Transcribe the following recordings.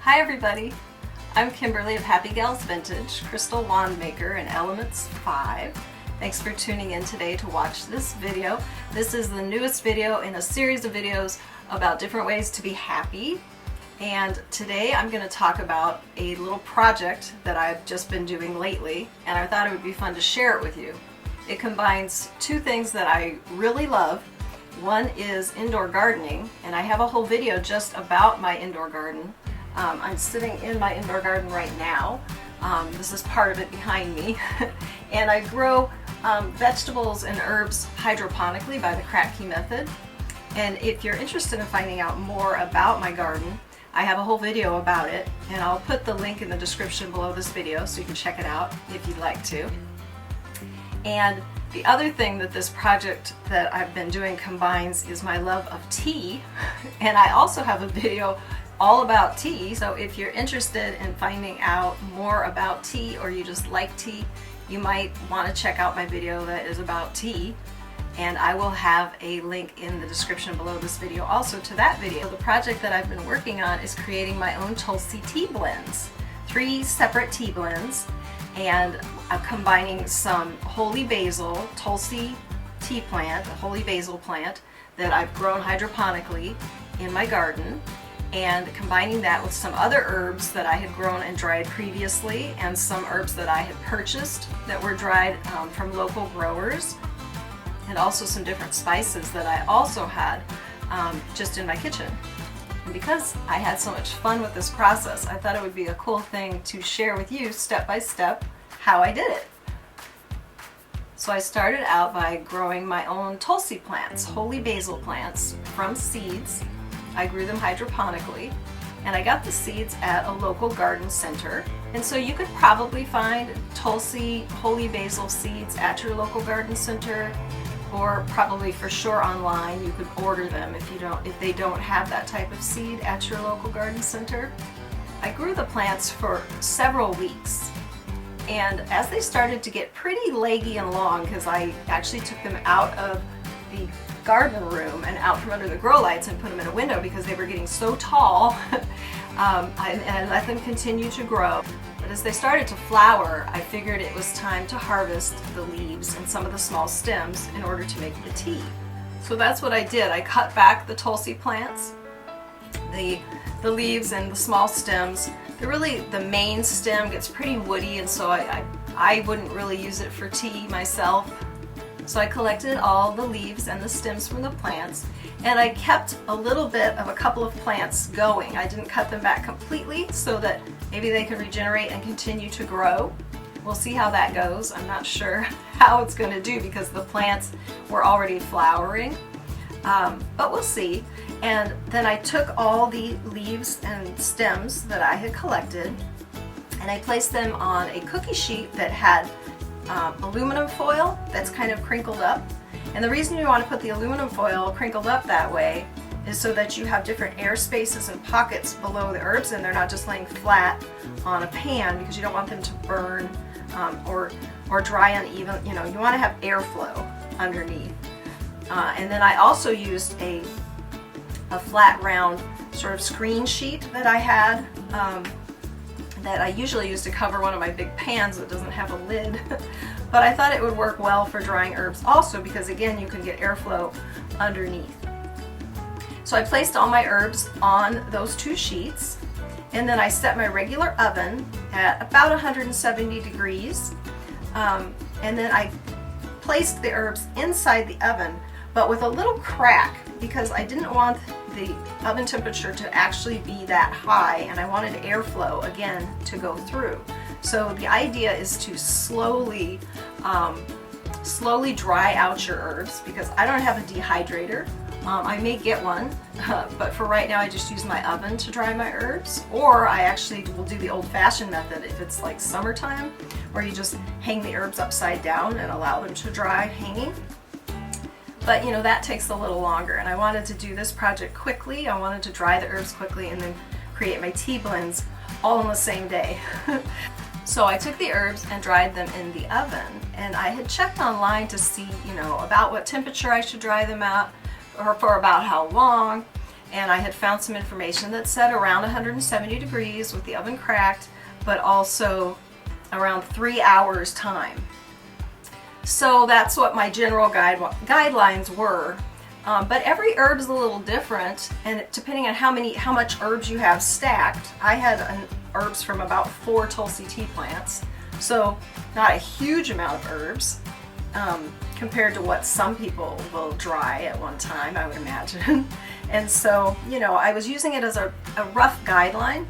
Hi everybody, I'm Kimberly of Happy Gals Vintage, Crystal Wand Maker in Elements 5. Thanks for tuning in today to watch this video. This is the newest video in a series of videos about different ways to be happy. And today I'm going to talk about a little project that I've just been doing lately, and I thought it would be fun to share it with you. It combines two things that I really love. One is indoor gardening, and I have a whole video just about my indoor garden. I'm sitting in my indoor garden right now. This is part of it behind me. And I grow vegetables and herbs hydroponically by the Kratky method. And if you're interested in finding out more about my garden, I have a whole video about it, and I'll put the link in the description below this video so you can check it out if you'd like to. And the other thing that this project that I've been doing combines is my love of tea. And I also have a video all about tea, so if you're interested in finding out more about tea, or you just like tea, you might want to check out my video that is about tea, and I will have a link in the description below this video also to that video. The project that I've been working on is creating my own Tulsi tea blends, 3 separate tea blends, and I'm combining some holy basil, Tulsi tea plant, a holy basil plant that I've grown hydroponically in my garden, and combining that with some other herbs that I had grown and dried previously, and some herbs that I had purchased that were dried from local growers, and also some different spices that I also had just in my kitchen. And because I had so much fun with this process, I thought it would be a cool thing to share with you step by step how I did it. So I started out by growing my own Tulsi plants, holy basil plants, from seeds. I grew them hydroponically, and I got the seeds at a local garden center. And so you could probably find Tulsi holy basil seeds at your local garden center, or probably for sure online you could order them if they don't have that type of seed at your local garden center. I grew the plants for several weeks, and as they started to get pretty leggy and long, because I actually took them out of the garden room and out from under the grow lights and put them in a window because they were getting so tall, and I let them continue to grow. But as they started to flower, I figured it was time to harvest the leaves and some of the small stems in order to make the tea. So that's what I did. I cut back the Tulsi plants, the leaves and the small stems. The main stem gets pretty woody, and so I wouldn't really use it for tea myself. So I collected all the leaves and the stems from the plants, and I kept a little bit of a couple of plants going. I didn't cut them back completely so that maybe they can regenerate and continue to grow. We'll see how that goes. I'm not sure how it's going to do because the plants were already flowering, but we'll see. And then I took all the leaves and stems that I had collected, and I placed them on a cookie sheet that had aluminum foil that's kind of crinkled up. And the reason you want to put the aluminum foil crinkled up that way is so that you have different air spaces and pockets below the herbs, and they're not just laying flat on a pan, because you don't want them to burn or dry uneven. You want to have airflow underneath. And then I also used a flat round sort of screen sheet that I had that I usually use to cover one of my big pans that doesn't have a lid. But I thought it would work well for drying herbs also, because again, you can get airflow underneath. So I placed all my herbs on those 2 sheets, and then I set my regular oven at about 170 degrees, and then I placed the herbs inside the oven, but with a little crack, because I didn't want the oven temperature to actually be that high, and I wanted airflow again to go through. So the idea is to slowly dry out your herbs, because I don't have a dehydrator. I may get one, but for right now I just use my oven to dry my herbs, or I actually will do the old-fashioned method if it's like summertime, where you just hang the herbs upside down and allow them to dry hanging. But that takes a little longer, and I wanted to do this project quickly. I wanted to dry the herbs quickly and then create my tea blends all on the same day. So I took the herbs and dried them in the oven, and I had checked online to see about what temperature I should dry them at, or for about how long. and I had found some information that said around 170 degrees with the oven cracked, but also around 3 hours time. So that's what my general guidelines were. But every herb is a little different, and depending on how much herbs you have stacked. I had herbs from about 4 Tulsi tea plants, so not a huge amount of herbs compared to what some people will dry at one time, I would imagine. And so, you know, I was using it as a rough guideline.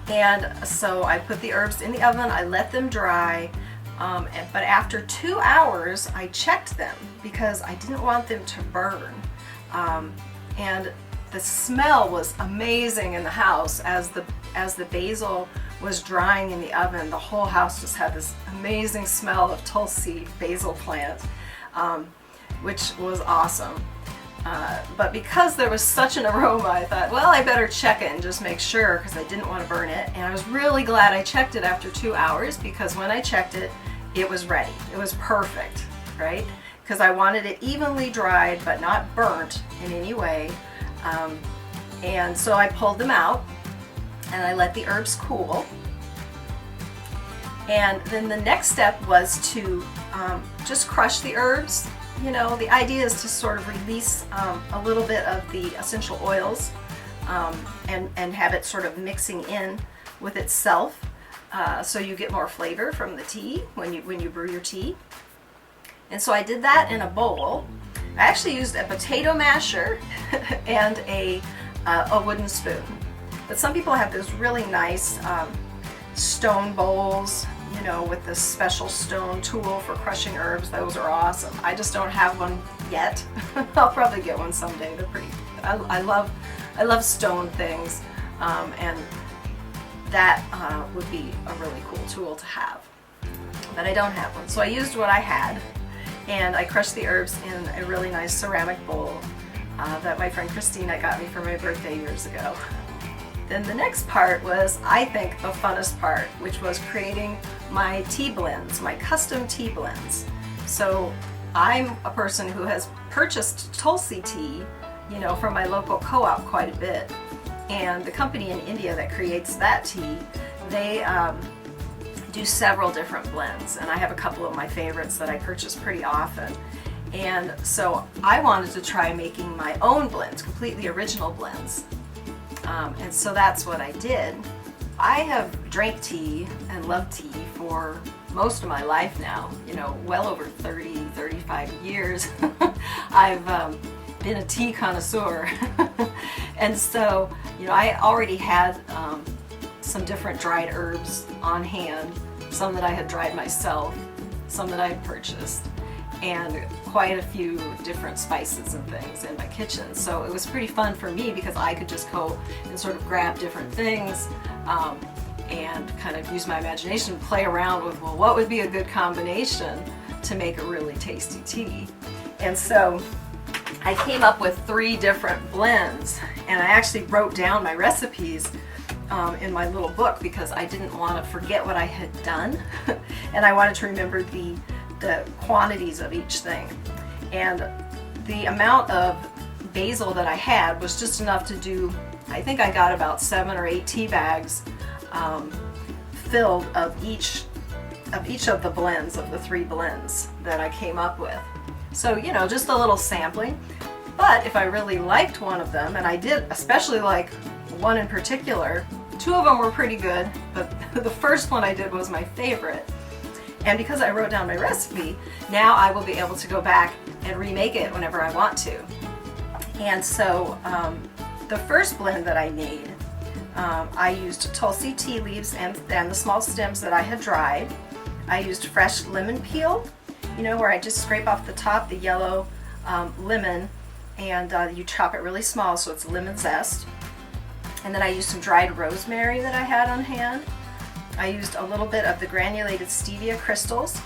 And so I put the herbs in the oven, I let them dry. But after 2 hours, I checked them because I didn't want them to burn. And the smell was amazing in the house as the basil was drying in the oven. The whole house just had this amazing smell of Tulsi basil plant, which was awesome. But because there was such an aroma, I thought, well, I better check it and just make sure, because I didn't want to burn it. And I was really glad I checked it after 2 hours, because when I checked it, it was ready. It was perfect, right? Because I wanted it evenly dried but not burnt in any way. And so I pulled them out and I let the herbs cool. And then the next step was to just crush the herbs. You know, the idea is to sort of release a little bit of the essential oils and have it sort of mixing in with itself. So you get more flavor from the tea when you brew your tea. And so I did that in a bowl. I actually used a potato masher and a wooden spoon. But some people have those really nice stone bowls, you know, with this special stone tool for crushing herbs. Those are awesome. I just don't have one yet. I'll probably get one someday. They're pretty. I love stone things, and that would be a really cool tool to have. But I don't have one, so I used what I had, and I crushed the herbs in a really nice ceramic bowl that my friend Christina got me for my birthday years ago. Then the next part was, I think, the funnest part, which was creating my tea blends, my custom tea blends. So I'm a person who has purchased Tulsi tea, you know, from my local co-op quite a bit. And the company in India that creates that tea, they do several different blends. And I have a couple of my favorites that I purchase pretty often. And so I wanted to try making my own blends, completely original blends. And so that's what I did. I have drank tea and loved tea for most of my life now, you know, well over 30, 35 years. I've been a tea connoisseur. And so, you know, I already had some different dried herbs on hand, some that I had dried myself, some that I had purchased, and quite a few different spices and things in my kitchen. So it was pretty fun for me because I could just go and sort of grab different things and kind of use my imagination, play around with, well, what would be a good combination to make a really tasty tea? And so I came up with 3 different blends, and I actually wrote down my recipes in my little book because I didn't want to forget what I had done and I wanted to remember the quantities of each thing. And the amount of basil that I had was just enough to do, I think I got about 7 or 8 tea bags filled of each of the blends, of the 3 blends that I came up with. So, you know, just a little sampling. But if I really liked one of them, and I did especially like one in particular, 2 of them were pretty good, but the first one I did was my favorite. And because I wrote down my recipe, now I will be able to go back and remake it whenever I want to. And so the first blend that I made, I used Tulsi tea leaves and the small stems that I had dried. I used fresh lemon peel, you know, where I just scrape off the top the yellow lemon, and you chop it really small so it's lemon zest. And then I used some dried rosemary that I had on hand. I used a little bit of the granulated stevia crystals.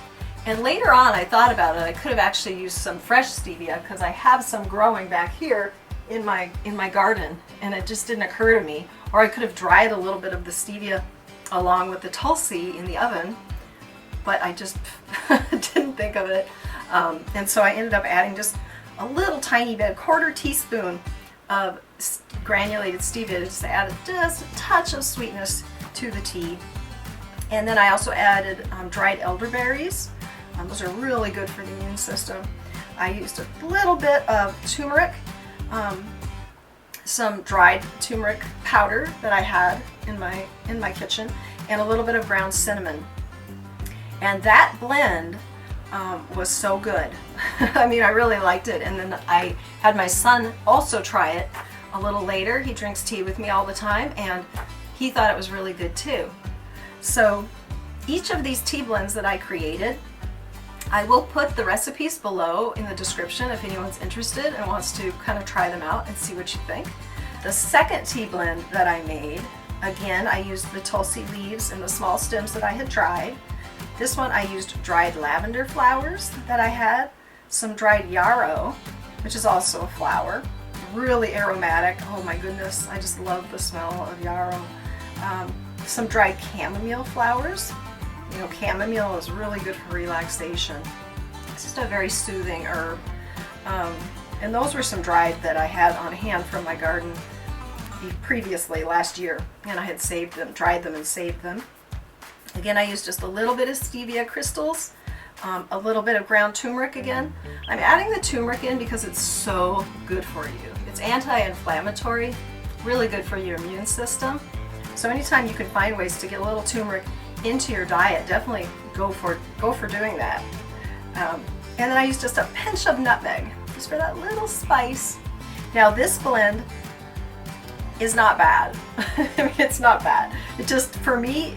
And later on I thought about it, I could have actually used some fresh stevia because I have some growing back here in my garden, and it just didn't occur to me. Or I could have dried a little bit of the stevia along with the Tulsi in the oven, but I just didn't think of it. And so I ended up adding just a little tiny bit, 1/4 teaspoon of granulated stevia just to add just a touch of sweetness to the tea. And then I also added dried elderberries. Those are really good for the immune system. I used a little bit of turmeric, some dried turmeric powder that I had in my kitchen, and a little bit of ground cinnamon. And that blend was so good. I mean, I really liked it. And then I had my son also try it a little later. He drinks tea with me all the time, and he thought it was really good too. So each of these tea blends that I created, I will put the recipes below in the description if anyone's interested and wants to kind of try them out and see what you think. The second tea blend that I made, again, I used the Tulsi leaves and the small stems that I had dried. This one I used dried lavender flowers that I had, some dried yarrow, which is also a flower, really aromatic. Oh my goodness, I just love the smell of yarrow. Some dried chamomile flowers. You know, chamomile is really good for relaxation. It's just a very soothing herb. And those were some dried that I had on hand from my garden previously last year, and I had saved them, dried them and saved them. Again, I used just a little bit of stevia crystals, a little bit of ground turmeric again. I'm adding the turmeric in because it's so good for you. It's anti-inflammatory, really good for your immune system. So anytime you can find ways to get a little turmeric into your diet, definitely go for doing that. And then I used just a pinch of nutmeg, just for that little spice. Now this blend is not bad. I mean, it's not bad. It just, for me,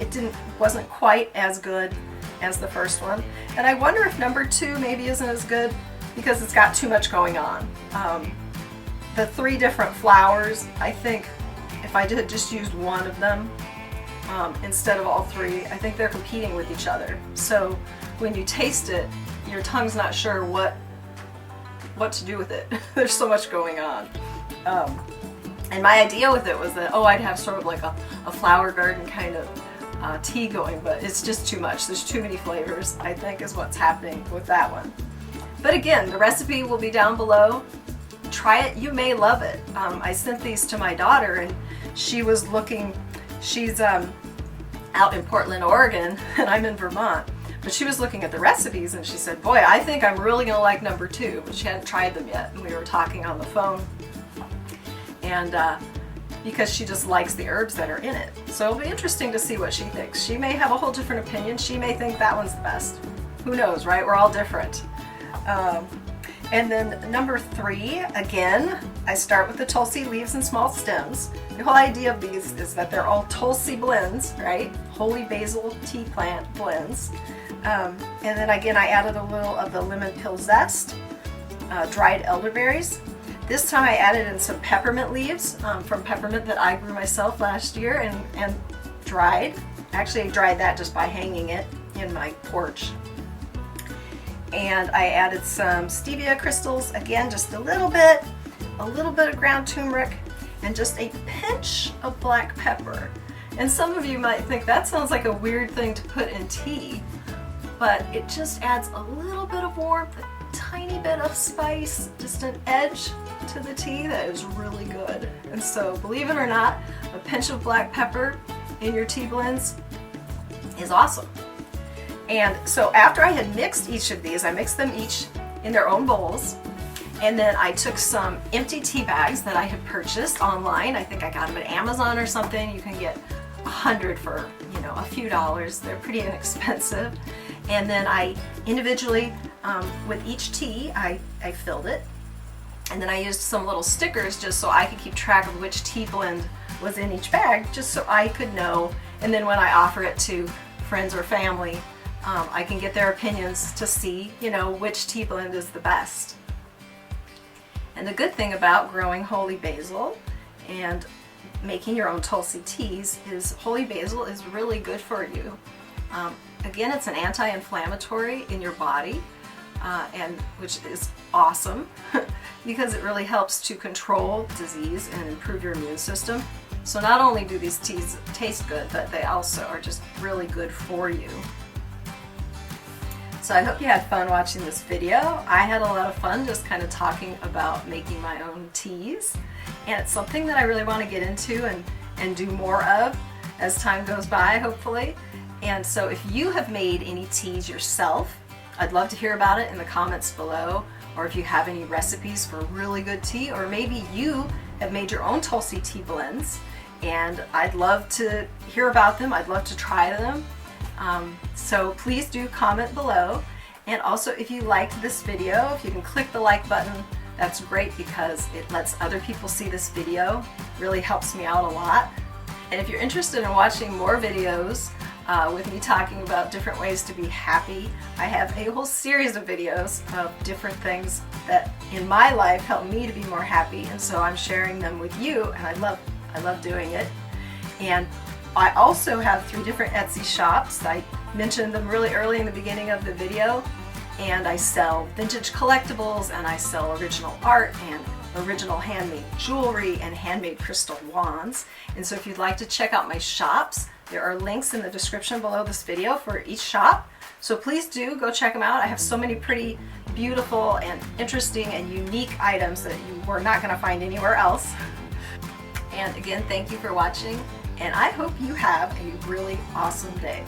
wasn't quite as good as the first one. And I wonder if number 2 maybe isn't as good because it's got too much going on. The 3 different flowers, I think if I had just used one of them instead of all 3, I think they're competing with each other. So when you taste it, your tongue's not sure what to do with it. There's so much going on. And my idea with it was that, I'd have sort of like a flower garden kind of tea going, but it's just too much. There's too many flavors, I think, is what's happening with that one. But again, the recipe will be down below. Try it, you may love it. I sent these to my daughter, and she was looking, she's out in Portland, Oregon, and I'm in Vermont. But she was looking at the recipes and she said, boy, I think I'm really gonna like number 2, but she hadn't tried them yet. And we were talking on the phone. And because she just likes the herbs that are in it. So it'll be interesting to see what she thinks. She may have a whole different opinion. She may think that one's the best. Who knows, right? We're all different. And then number 3, again, I start with the Tulsi leaves and small stems. The whole idea of these is that they're all Tulsi blends, right? Holy basil tea plant blends. And then again, I added a little of the lemon peel zest, dried elderberries. This time I added in some peppermint leaves from peppermint that I grew myself last year and dried. Actually, I dried that just by hanging it in my porch. And I added some stevia crystals, again, just a little bit of ground turmeric, and just a pinch of black pepper. And some of you might think that sounds like a weird thing to put in tea, but it just adds a little bit of warmth, a tiny bit of spice, just an edge to the tea that is really good. And so, believe it or not, a pinch of black pepper in your tea blends is awesome. And so after I had mixed each of these, I mixed them each in their own bowls, and then I took some empty tea bags that I had purchased online. I think I got them at Amazon or something. You can get 100 for, a few dollars. They're pretty inexpensive. And then I individually, with each tea, I filled it. And then I used some little stickers just so I could keep track of which tea blend was in each bag, just so I could know. And then when I offer it to friends or family, I can get their opinions to see, which tea blend is the best. And the good thing about growing holy basil and making your own Tulsi teas is holy basil is really good for you. Again, it's an anti-inflammatory in your body, and which is awesome because it really helps to control disease and improve your immune system. So not only do these teas taste good, but they also are just really good for you. So I hope you had fun watching this video. I had a lot of fun just kind of talking about making my own teas, and it's something that I really want to get into and do more of as time goes by, hopefully. And so if you have made any teas yourself, I'd love to hear about it in the comments below, or if you have any recipes for really good tea, or maybe you have made your own Tulsi tea blends, and I'd love to hear about them. I'd love to try them. So please do comment below. And also, if you liked this video, if you can click the like button, that's great because it lets other people see this video. Really helps me out a lot. And if you're interested in watching more videos with me talking about different ways to be happy, I have a whole series of videos of different things that in my life help me to be more happy, and so I'm sharing them with you, and I love doing it. And I also have 3 different Etsy shops. I mentioned them really early in the beginning of the video, and I sell vintage collectibles, and I sell original art and original handmade jewelry and handmade crystal wands. And so if you'd like to check out my shops, there are links in the description below this video for each shop. So please do go check them out. I have so many pretty beautiful and interesting and unique items that you were not going to find anywhere else. And again, thank you for watching, and I hope you have a really awesome day.